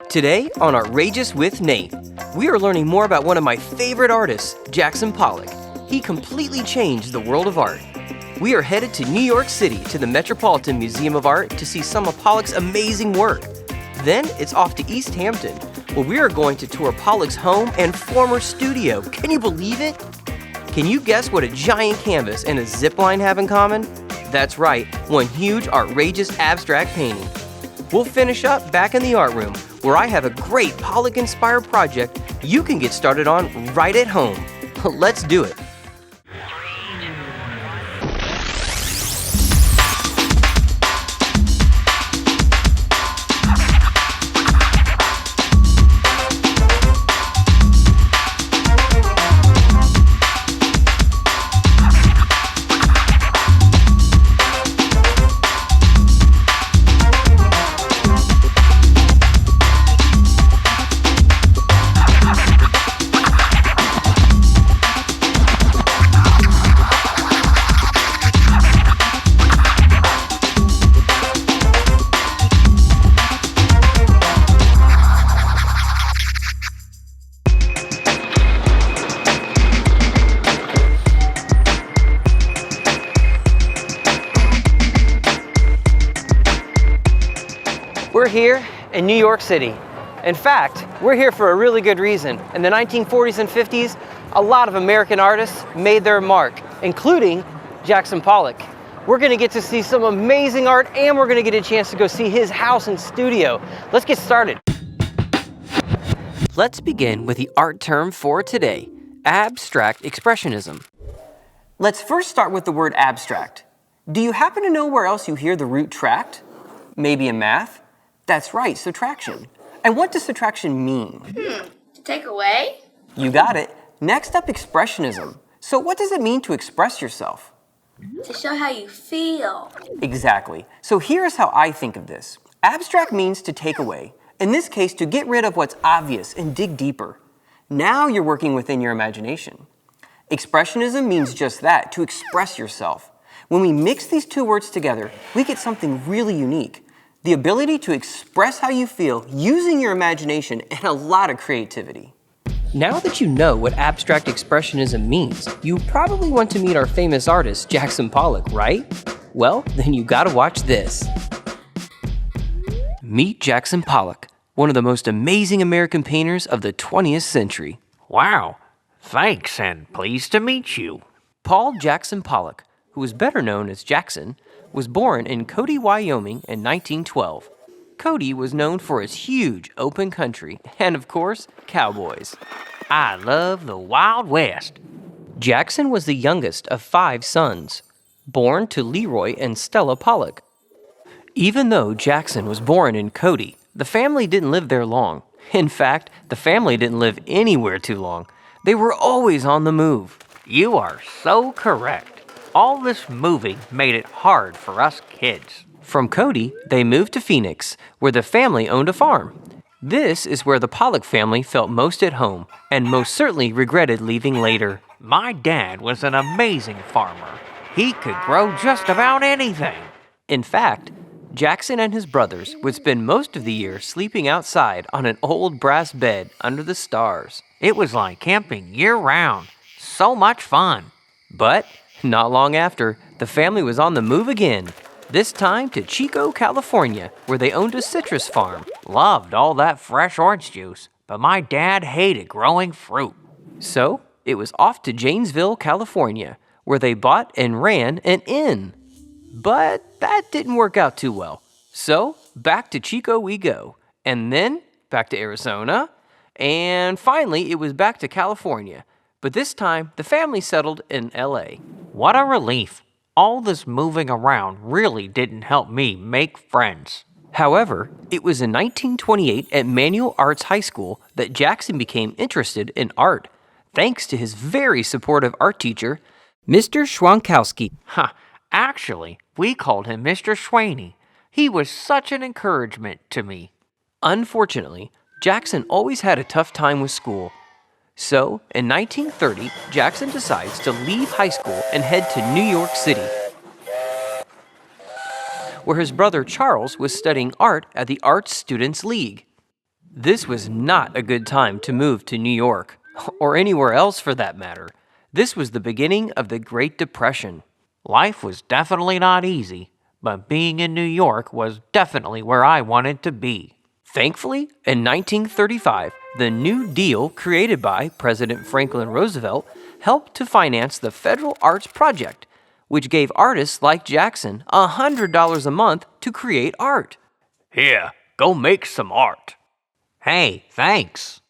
Today on Artrageous with Nate, we are learning more about one of my favorite artists, Jackson Pollock. He completely changed the world of art. We are headed to New York City to the Metropolitan Museum of Art to see some of Pollock's amazing work. Then it's off to East Hampton, where we are going to tour Pollock's home and former studio. Can you believe it? Can you guess what a giant canvas and a zipline have in common? That's right, one huge Artrageous abstract painting. We'll finish up back in the art room, where I have a great Pollock-inspired project you can get started on right at home. Let's do it. We're here in New York City. In fact, we're here for a really good reason. In the 1940s and 50s, a lot of American artists made their mark, including Jackson Pollock. We're gonna get to see some amazing art, and we're gonna get a chance to go see his house and studio. Let's get started. Let's begin with the art term for today, abstract expressionism. Let's first start with the word abstract. Do you happen to know where else you hear the root tract? Maybe in math? That's right, subtraction. And what does subtraction mean? To take away? You got it. Next up, expressionism. So what does it mean to express yourself? To show how you feel. Exactly. So here's how I think of this. Abstract means to take away. In this case, to get rid of what's obvious and dig deeper. Now you're working within your imagination. Expressionism means just that, to express yourself. When we mix these two words together, we get something really unique. The ability to express how you feel using your imagination and a lot of creativity. Now that you know what abstract expressionism means, you probably want to meet our famous artist, Jackson Pollock, right? Well, then you gotta watch this. Meet Jackson Pollock, one of the most amazing American painters of the 20th century. Wow, thanks and pleased to meet you. Paul Jackson Pollock, who is better known as Jackson, was born in Cody, Wyoming in 1912. Cody was known for its huge open country and, of course, cowboys. I love the Wild West. Jackson was the youngest of 5 sons, born to Leroy and Stella Pollock. Even though Jackson was born in Cody, the family didn't live there long. In fact, the family didn't live anywhere too long. They were always on the move. You are so correct. All this moving made it hard for us kids. From Cody, they moved to Phoenix, where the family owned a farm. This is where the Pollock family felt most at home, and most certainly regretted leaving later. My dad was an amazing farmer. He could grow just about anything. In fact, Jackson and his brothers would spend most of the year sleeping outside on an old brass bed under the stars. It was like camping year-round. So much fun. But not long after, the family was on the move again, this time to Chico, California, where they owned a citrus farm. Loved all that fresh orange juice, but my dad hated growing fruit. So it was off to Janesville, California, where they bought and ran an inn. But that didn't work out too well. So back to Chico we go, and then back to Arizona, and finally it was back to California. But this time, the family settled in LA. What a relief. All this moving around really didn't help me make friends. However, it was in 1928 at Manual Arts High School that Jackson became interested in art, thanks to his very supportive art teacher, Mr. Schwankowski. Actually, we called him Mr. Schwaney. He was such an encouragement to me. Unfortunately, Jackson always had a tough time with school. So, in 1930, Jackson decides to leave high school and head to New York City, where his brother Charles was studying art at the Art Students League. This was not a good time to move to New York, or anywhere else for that matter. This was the beginning of the Great Depression. Life was definitely not easy, but being in New York was definitely where I wanted to be. Thankfully, in 1935, the New Deal created by President Franklin Roosevelt helped to finance the Federal Arts Project, which gave artists like Jackson $100 a month to create art. Here, go make some art. Hey, thanks.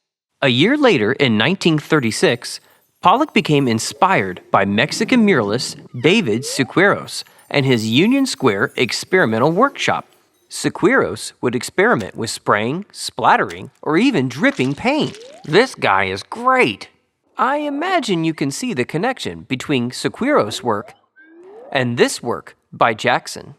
A year later, in 1936, Pollock became inspired by Mexican muralist David Siqueiros and his Union Square experimental workshop. Siqueiros would experiment with spraying, splattering, or even dripping paint. This guy is great. I imagine you can see the connection between Siqueiros' work and this work by Jackson.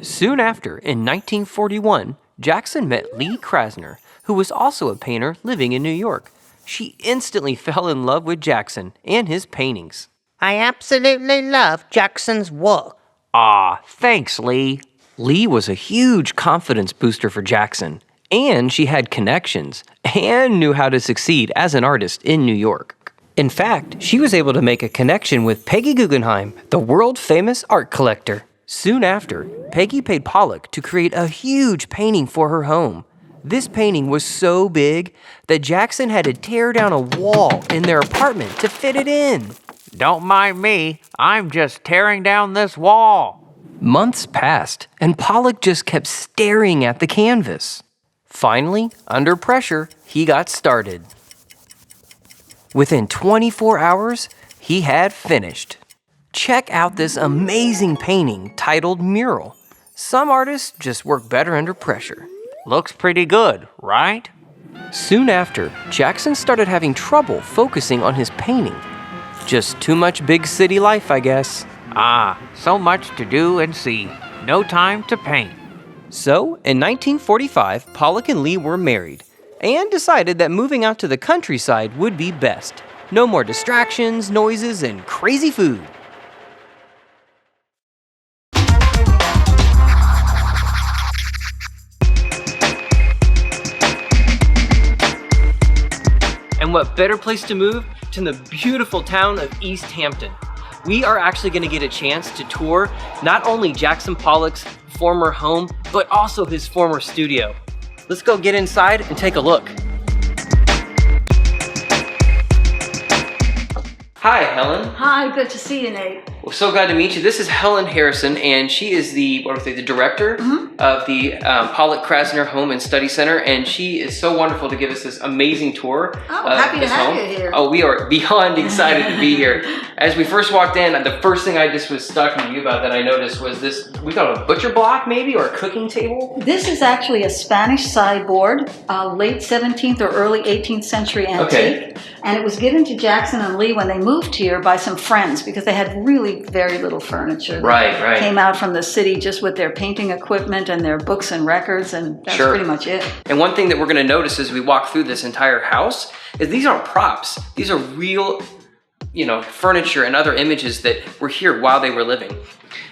Soon after, in 1941, Jackson met Pollck-Krasner, who was also a painter living in New York. She instantly fell in love with Jackson and his paintings. I absolutely love Jackson's work. Ah, thanks, Lee. Lee was a huge confidence booster for Jackson, and she had connections and knew how to succeed as an artist in New York. In fact, she was able to make a connection with Peggy Guggenheim, the world-famous art collector. Soon after, Peggy paid Pollock to create a huge painting for her home. This painting was so big that Jackson had to tear down a wall in their apartment to fit it in. Don't mind me, I'm just tearing down this wall. Months passed, and Pollock just kept staring at the canvas. Finally, under pressure, he got started. Within 24 hours, he had finished. Check out this amazing painting titled Mural. Some artists just work better under pressure. Looks pretty good, right? Soon after, Jackson started having trouble focusing on his painting. Just too much big city life, I guess. Ah, so much to do and see. No time to paint. So, in 1945, Pollock and Lee were married and decided that moving out to the countryside would be best. No more distractions, noises, and crazy food. And what better place to move than the beautiful town of East Hampton? We are actually going to get a chance to tour not only Jackson Pollock's former home, but also his former studio. Let's go get inside and take a look. Hi, Helen. Hi, good to see you, Nate. Well, so glad to meet you. This is Helen Harrison, and she is the director of the Pollck-Krasner Home and Study Center, and she is so wonderful to give us this amazing tour. Happy to have you here. Oh, we are beyond excited to be here. As we first walked in, the first thing I just was talking to you about that I noticed was this, we got a butcher block maybe, or a cooking table? This is actually a Spanish sideboard, late 17th or early 18th century antique. Okay. And it was given to Jackson and Lee when they moved here by some friends because they had really very little furniture. Right. Came out from the city just with their painting equipment and their books and records, and that's pretty much it. And one thing that we're going to notice as we walk through this entire house is these aren't props. These are real, furniture and other images that were here while they were living.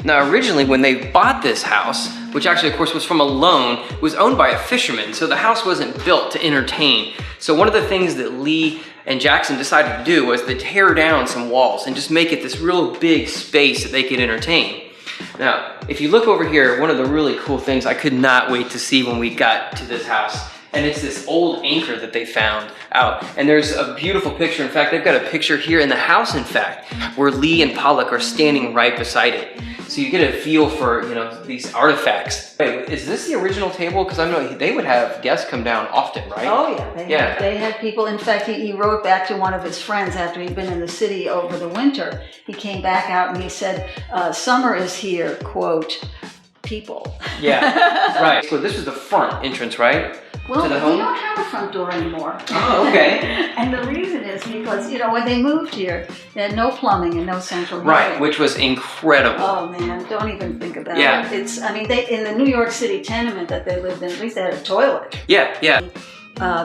Now, originally, when they bought this house, which actually, of course, was from a loan, was owned by a fisherman, so the house wasn't built to entertain. So one of the things that Lee and Jackson decided to do was to tear down some walls and just make it this real big space that they could entertain. Now, if you look over here, one of the really cool things I could not wait to see when we got to this house, and it's this old anchor that they found out. And there's a beautiful picture. In fact, they've got a picture here in the house, in fact, where Lee and Pollock are standing right beside it. So you get a feel for, these artifacts. Wait, is this the original table? Because I know they would have guests come down often, right? Oh yeah, they had people. In fact, he wrote back to one of his friends after he'd been in the city over the winter. He came back out and he said, summer is here, quote, people. Yeah, right. So this was the front entrance, right? Well, to the we home? don't have a front door anymore. Oh, okay. And the reason is because, when they moved here, they had no plumbing and no central heating. Right, which was incredible. Oh man, don't even think about Yeah. it. They in the New York City tenement that they lived in, at least they had a toilet. Yeah.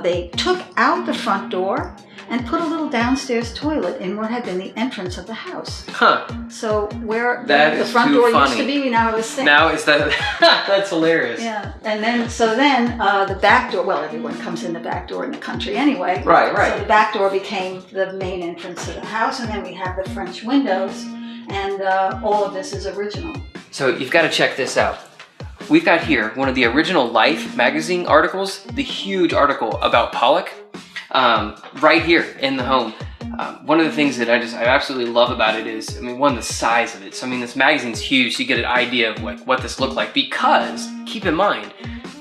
They took out the front door and put a little downstairs toilet in what had been the entrance of the house. Huh. So where That the is front too door funny. used to be, we now have a sink. Now is that that's hilarious. Yeah, and then the back door. Well, everyone comes in the back door in the country anyway. Right, right. So the back door became the main entrance to the house, and then we have the French windows, and all of this is original. So you've got to check this out. We've got here one of the original Life magazine articles, the huge article about Pollock, right here in the home. One of the things that I absolutely love about it is, I mean, one, the size of it. So I mean, this magazine's huge, so you get an idea of like what this looked like. Because keep in mind,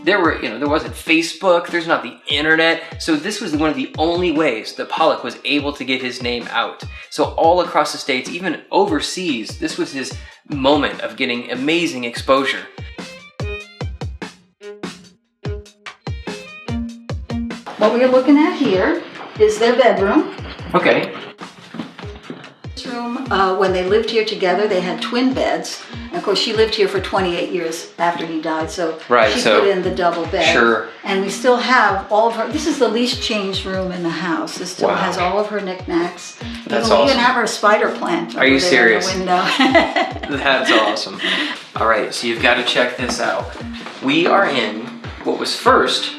there wasn't Facebook, there's not the internet. So this was one of the only ways that Pollock was able to get his name out. So all across the States, even overseas, this was his moment of getting amazing exposure. What we're looking at here is their bedroom. Okay. This room, when they lived here together, they had twin beds. And of course, she lived here for 28 years after he died, so Right, she so- put in the double bed. Sure. And we still have all of her. This is the least changed room in the house. This still Wow. has all of her knickknacks. That's We awesome. even have her spider plant. Are you over there serious? In the window. That's awesome. All right, so you've got to check this out. We are in what was first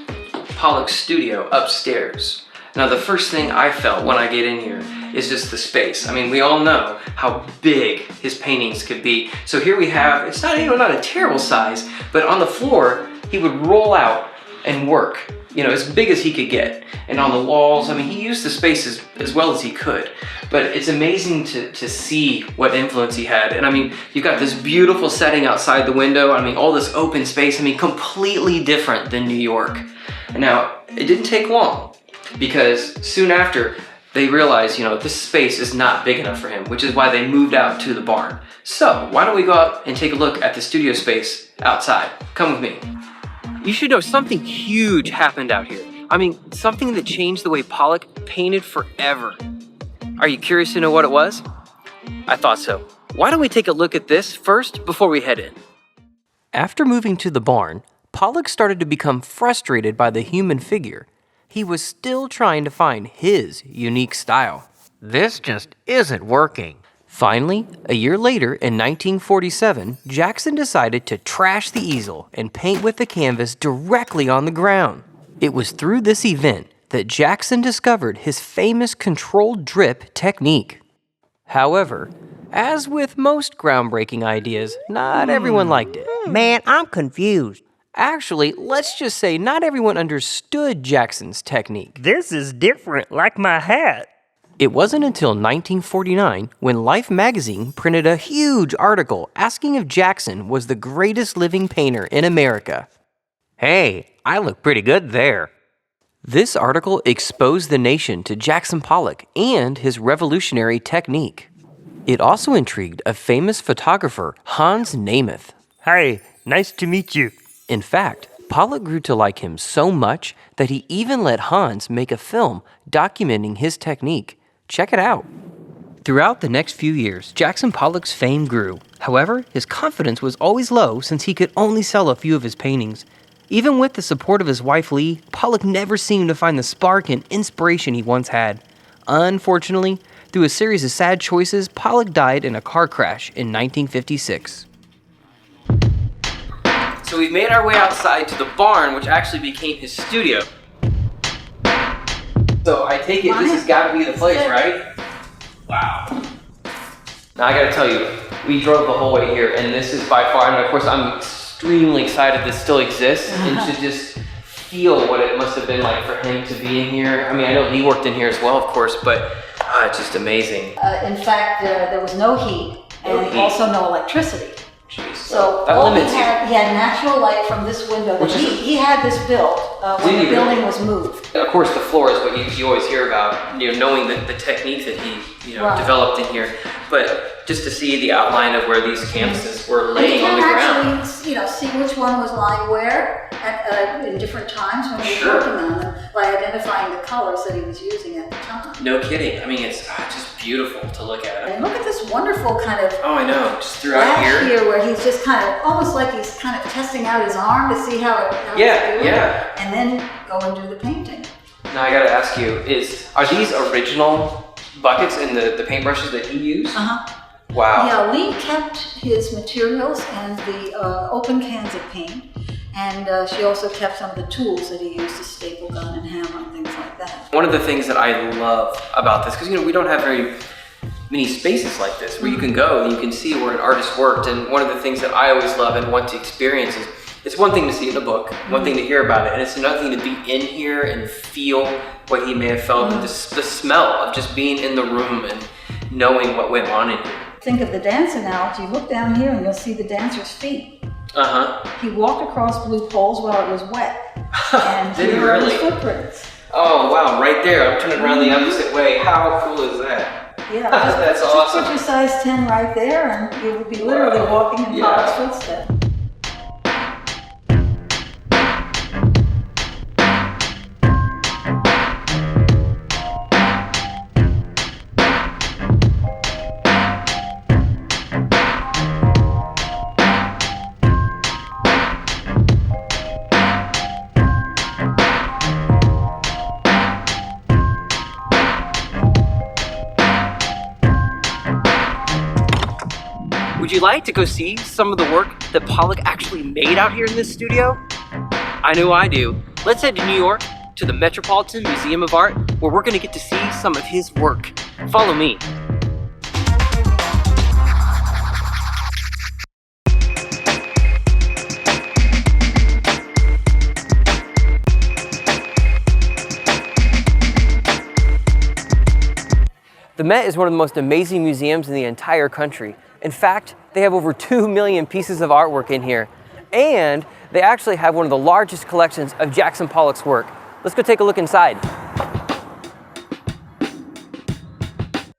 Pollock's studio upstairs. Now, the first thing I felt when I get in here is just the space. I mean, we all know how big his paintings could be. So here we have, it's not, not a terrible size, but on the floor, he would roll out and work, as big as he could get. And on the walls, I mean, he used the space as well as he could. But it's amazing to see what influence he had. And I mean, you've got this beautiful setting outside the window. I mean, all this open space. I mean, completely different than New York. Now, it didn't take long because soon after they realized, this space is not big enough for him, which is why they moved out to the barn. So why don't we go out and take a look at the studio space outside? Come with me. You should know something huge happened out here. I mean, something that changed the way Pollock painted forever. Are you curious to know what it was? I thought so. Why don't we take a look at this first before we head in? After moving to the barn, Pollock started to become frustrated by the human figure. He was still trying to find his unique style. This just isn't working. Finally, a year later in 1947, Jackson decided to trash the easel and paint with the canvas directly on the ground. It was through this event that Jackson discovered his famous controlled drip technique. However, as with most groundbreaking ideas, not everyone liked it. Man, I'm confused. Actually, let's just say not everyone understood Jackson's technique. This is different, like my hat. It wasn't until 1949 when Life magazine printed a huge article asking if Jackson was the greatest living painter in America. Hey, I look pretty good there. This article exposed the nation to Jackson Pollock and his revolutionary technique. It also intrigued a famous photographer, Hans Nemeth. Hey, nice to meet you. In fact, Pollock grew to like him so much that he even let Hans make a film documenting his technique. Check it out. Throughout the next few years, Jackson Pollock's fame grew. However, his confidence was always low since he could only sell a few of his paintings. Even with the support of his wife Lee, Pollock never seemed to find the spark and inspiration he once had. Unfortunately, through a series of sad choices, Pollock died in a car crash in 1956. So we've made our way outside to the barn, which actually became his studio. So I take it this has got to be the place, right? Wow. Now I got to tell you, we drove the whole way here, and this is by far, and of course I'm extremely excited this still exists, and to just feel what it must have been like for him to be in here. I mean, I know he worked in here as well, of course, but it's just amazing. In fact, there was no heat No and heat. also no electricity. Jeez. So that all limits he had natural light from this window. Which is- He had this built when Did the he building really? was moved. Of course, the floor is what you always hear about, knowing the technique that he Right. developed in here. But just to see the outline of where these canvases were And laying you on can the ground. actually, see which one was lying where in different times when he was Sure. working on them by identifying the colors that he was using at the time. No kidding. I mean, it's just beautiful to look at. And look at this wonderful kind of Oh, I know. Just throughout flash here. here where he's just kind of almost like he's kind of testing out his arm to see how it's Yeah, doing, yeah. and then go and do the painting. Now I gotta ask you, are these original buckets and the paintbrushes that he used? Wow. Yeah, Lee kept his materials and the open cans of paint, and she also kept some of the tools that he used, a staple gun and hammer and things like that. One of the things that I love about this, because we don't have very many spaces like this where you can go and you can see where an artist worked, and one of the things that I always love and want to experience is, it's one thing to see it in a book, one thing to hear about it, and it's another thing to be in here and feel what he may have felt, and the smell of just being in the room and knowing what went on in here. Think of the dance analogy. Look down here and you'll see the dancer's feet. He walked across blue poles while it was wet. And Did he here are his really? footprints. Oh wow, right there. I'm turning around the opposite way. How cool is that? Yeah, That's just awesome. put your size 10 right there and you would be literally walking in Pollock's footsteps. Would you like to go see some of the work that Pollock actually made out here in this studio? I know I do. Let's head to New York to the Metropolitan Museum of Art, where we're gonna get to see some of his work. Follow me. The Met is one of the most amazing museums in the entire country. In fact, they have over 2 million pieces of artwork in here. And they actually have one of the largest collections of Jackson Pollock's work. Let's go take a look inside.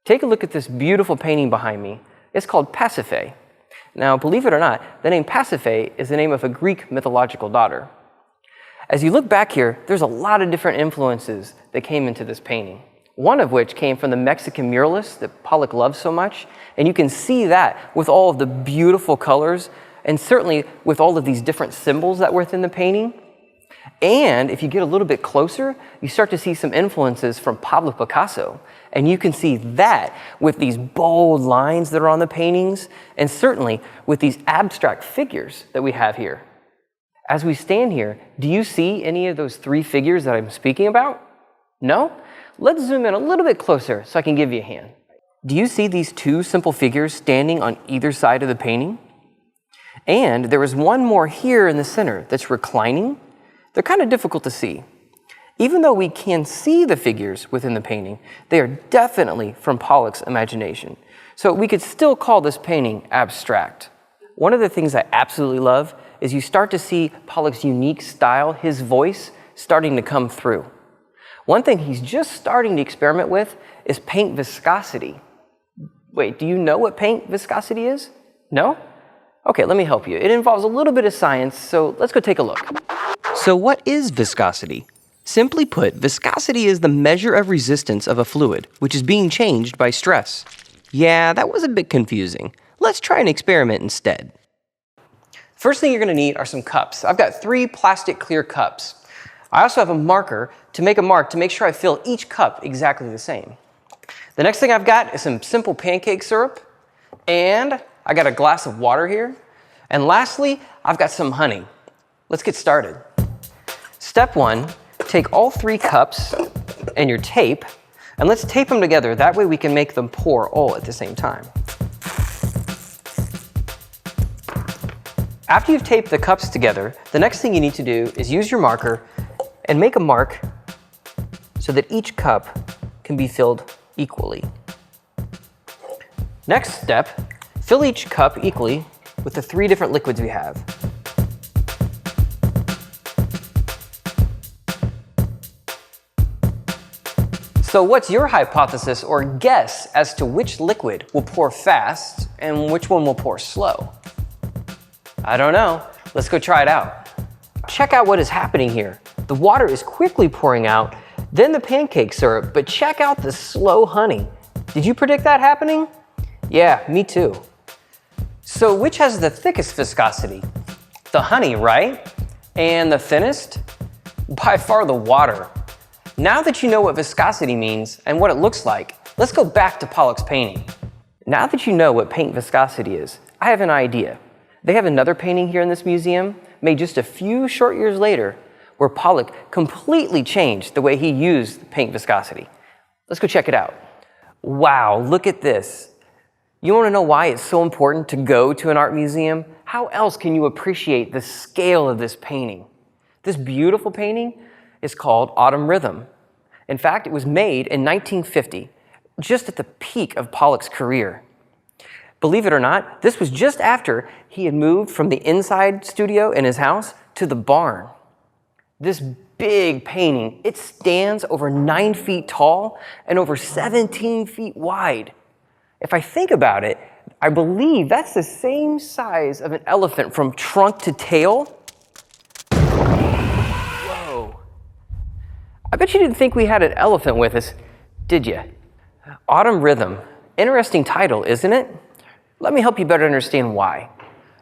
Take a look at this beautiful painting behind me. It's called Pasiphae. Now, believe it or not, the name Pasiphae is the name of a Greek mythological daughter. As you look back here, there's a lot of different influences that came into this painting. One of which came from the Mexican muralists that Pollock loved so much. And you can see that with all of the beautiful colors, and certainly with all of these different symbols that were within the painting. And if you get a little bit closer, you start to see some influences from Pablo Picasso. And you can see that with these bold lines that are on the paintings, and certainly with these abstract figures that we have here. As we stand here, do you see any of those three figures that I'm speaking about? No? Let's zoom in a little bit closer so I can give you a hand. Do you see these two simple figures standing on either side of the painting? And there is one more here in the center that's reclining. They're kind of difficult to see. Even though we can see the figures within the painting, they are definitely from Pollock's imagination. So we could still call this painting abstract. One of the things I absolutely love is you start to see Pollock's unique style, his voice, starting to come through. One thing he's just starting to experiment with is paint viscosity. Wait, do you know what paint viscosity is? No? Okay, let me help you. It involves a little bit of science, so let's go take a look. So what is viscosity? Simply put, viscosity is the measure of resistance of a fluid, which is being changed by stress. Yeah, that was a bit confusing. Let's try an experiment instead. First thing you're gonna need are some cups. I've got 3 plastic clear cups. I also have a marker to make a mark to make sure I fill each cup exactly the same. The next thing I've got is some simple pancake syrup, and I got a glass of water here. And lastly, I've got some honey. Let's get started. Step 1, take all 3 cups and your tape, and let's tape them together. That way we can make them pour all at the same time. After you've taped the cups together, the next thing you need to do is use your marker and make a mark so that each cup can be filled equally. Next step, fill each cup equally with the 3 different liquids we have. So what's your hypothesis or guess as to which liquid will pour fast and which one will pour slow? I don't know. Let's go try it out. Check out what is happening here. The water is quickly pouring out, then the pancake syrup, but check out the slow honey. Did you predict that happening? Yeah, me too. So which has the thickest viscosity? The honey, right? And the thinnest? By far the water. Now that you know what viscosity means and what it looks like, let's go back to Pollock's painting. Now that you know what paint viscosity is, I have an idea. They have another painting here in this museum, made just a few short years later, where Pollock completely changed the way he used paint viscosity. Let's go check it out. Wow, look at this. You want to know why it's so important to go to an art museum? How else can you appreciate the scale of this painting? This beautiful painting is called Autumn Rhythm. In fact, it was made in 1950, just at the peak of Pollock's career. Believe it or not, this was just after he had moved from the inside studio in his house to the barn. This big painting, it stands over 9 feet tall and over 17 feet wide. If I think about it, I believe that's the same size of an elephant from trunk to tail. Whoa. I bet you didn't think we had an elephant with us, did you? Autumn Rhythm. Interesting title, isn't it? Let me help you better understand why.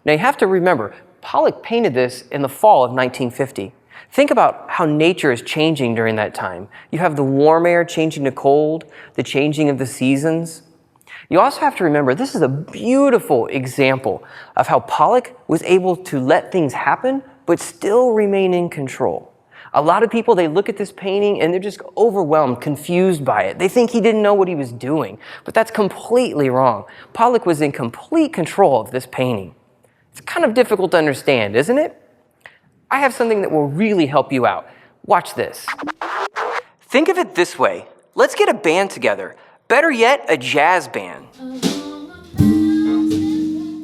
Now you have to remember, Pollock painted this in the fall of 1950. Think about how nature is changing during that time. You have the warm air changing to cold, the changing of the seasons. You also have to remember, this is a beautiful example of how Pollock was able to let things happen, but still remain in control. A lot of people, they look at this painting and they're just overwhelmed, confused by it. They think he didn't know what he was doing, but that's completely wrong. Pollock was in complete control of this painting. It's kind of difficult to understand, isn't it? I have something that will really help you out. Watch this. Think of it this way. Let's get a band together. Better yet, a jazz band.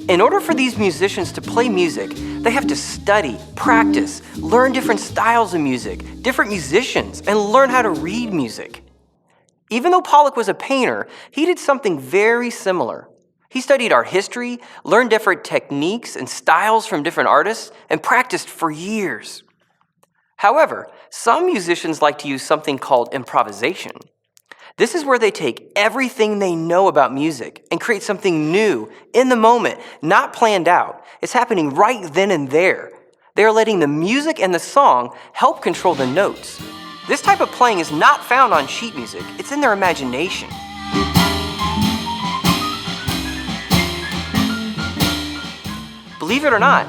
In order for these musicians to play music, they have to study, practice, learn different styles of music, different musicians, and learn how to read music. Even though Pollock was a painter, he did something very similar. He studied art history, learned different techniques and styles from different artists, and practiced for years. However, some musicians like to use something called improvisation. This is where they take everything they know about music and create something new in the moment, not planned out. It's happening right then and there. They are letting the music and the song help control the notes. This type of playing is not found on sheet music. It's in their imagination. Believe it or not,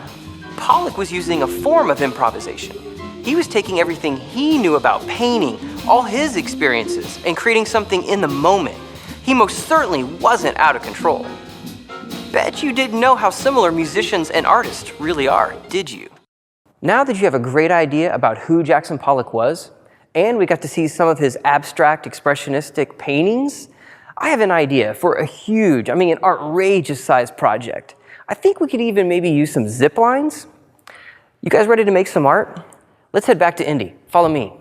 Pollock was using a form of improvisation. He was taking everything he knew about painting, all his experiences, and creating something in the moment. He most certainly wasn't out of control. Bet you didn't know how similar musicians and artists really are, did you? Now that you have a great idea about who Jackson Pollock was, and we got to see some of his abstract expressionistic paintings, I have an idea for a huge, an outrageous sized project. I think we could even maybe use some zip lines. You guys ready to make some art? Let's head back to Indy. Follow me.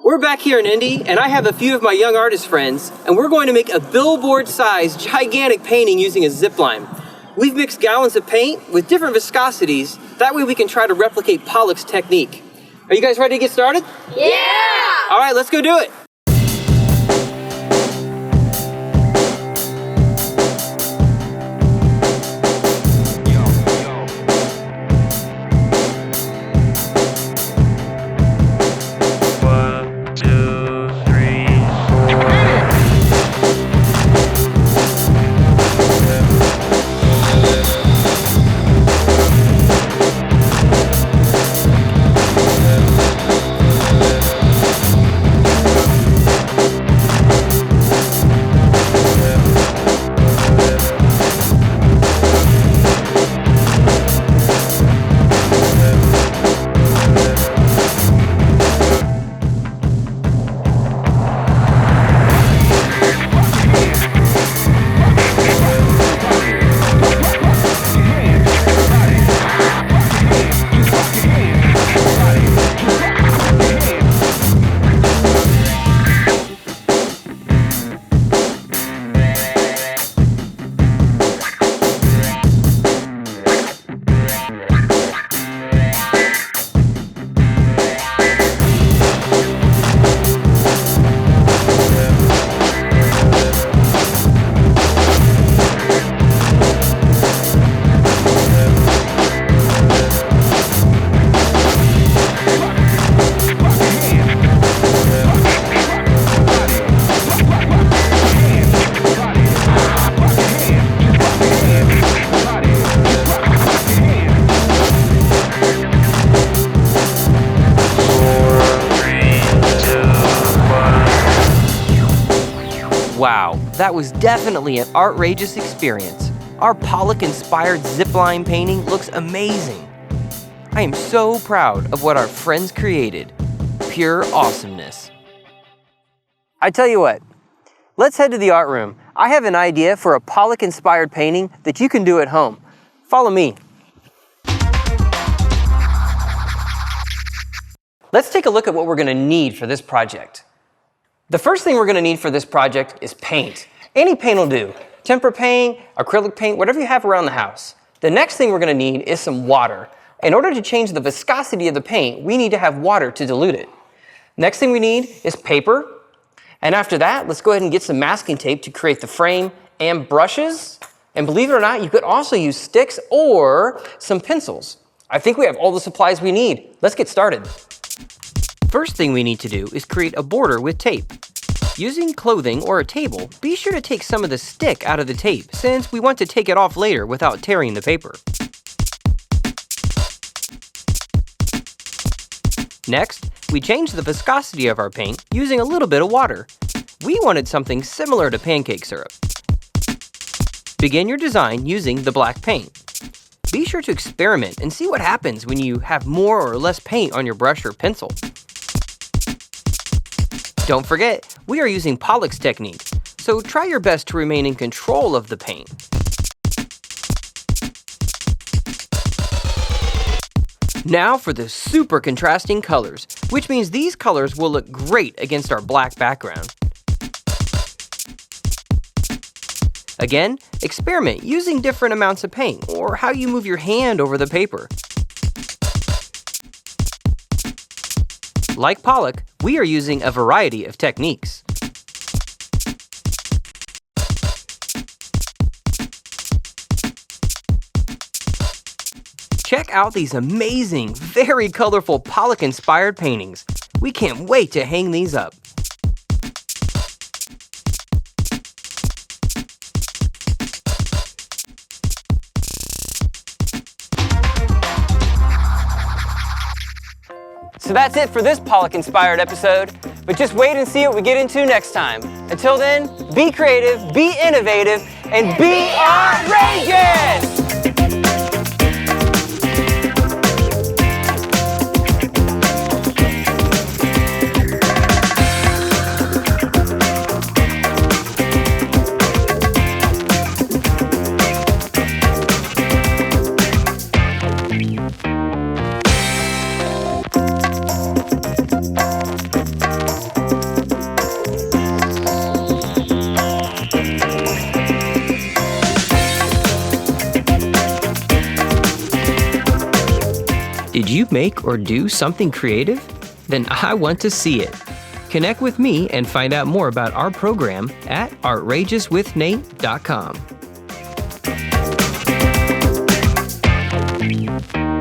We're back here in Indy, and I have a few of my young artist friends, and we're going to make a billboard-sized, gigantic painting using a zip line. We've mixed gallons of paint with different viscosities. That way we can try to replicate Pollock's technique. Are you guys ready to get started? Yeah! All right, let's go do it. That was definitely an Artrageous experience. Our Pollock-inspired zipline painting looks amazing. I am so proud of what our friends created. Pure awesomeness. I tell you what, let's head to the art room. I have an idea for a Pollock-inspired painting that you can do at home. Follow me. Let's take a look at what we're going to need for this project. The first thing we're going to need for this project is paint. Any paint will do. Tempera paint, acrylic paint, whatever you have around the house. The next thing we're going to need is some water. In order to change the viscosity of the paint, we need to have water to dilute it. Next thing we need is paper. And after that, let's go ahead and get some masking tape to create the frame and brushes. And believe it or not, you could also use sticks or some pencils. I think we have all the supplies we need. Let's get started. First thing we need to do is create a border with tape. Using clothing or a table, be sure to take some of the stick out of the tape since we want to take it off later without tearing the paper. Next, we change the viscosity of our paint using a little bit of water. We wanted something similar to pancake syrup. Begin your design using the black paint. Be sure to experiment and see what happens when you have more or less paint on your brush or pencil. Don't forget, we are using Pollok's technique, so try your best to remain in control of the paint. Now for the super contrasting colors, which means these colors will look great against our black background. Again, experiment using different amounts of paint or how you move your hand over the paper. Like Pollok, we are using a variety of techniques. Check out these amazing, very colorful Pollok-inspired paintings. We can't wait to hang these up. So that's it for this Pollok-inspired episode, but just wait and see what we get into next time. Until then, be creative, be innovative, and be outrageous! Did you make or do something creative? Then I want to see it. Connect with me and find out more about our program at artrageouswithnate.com.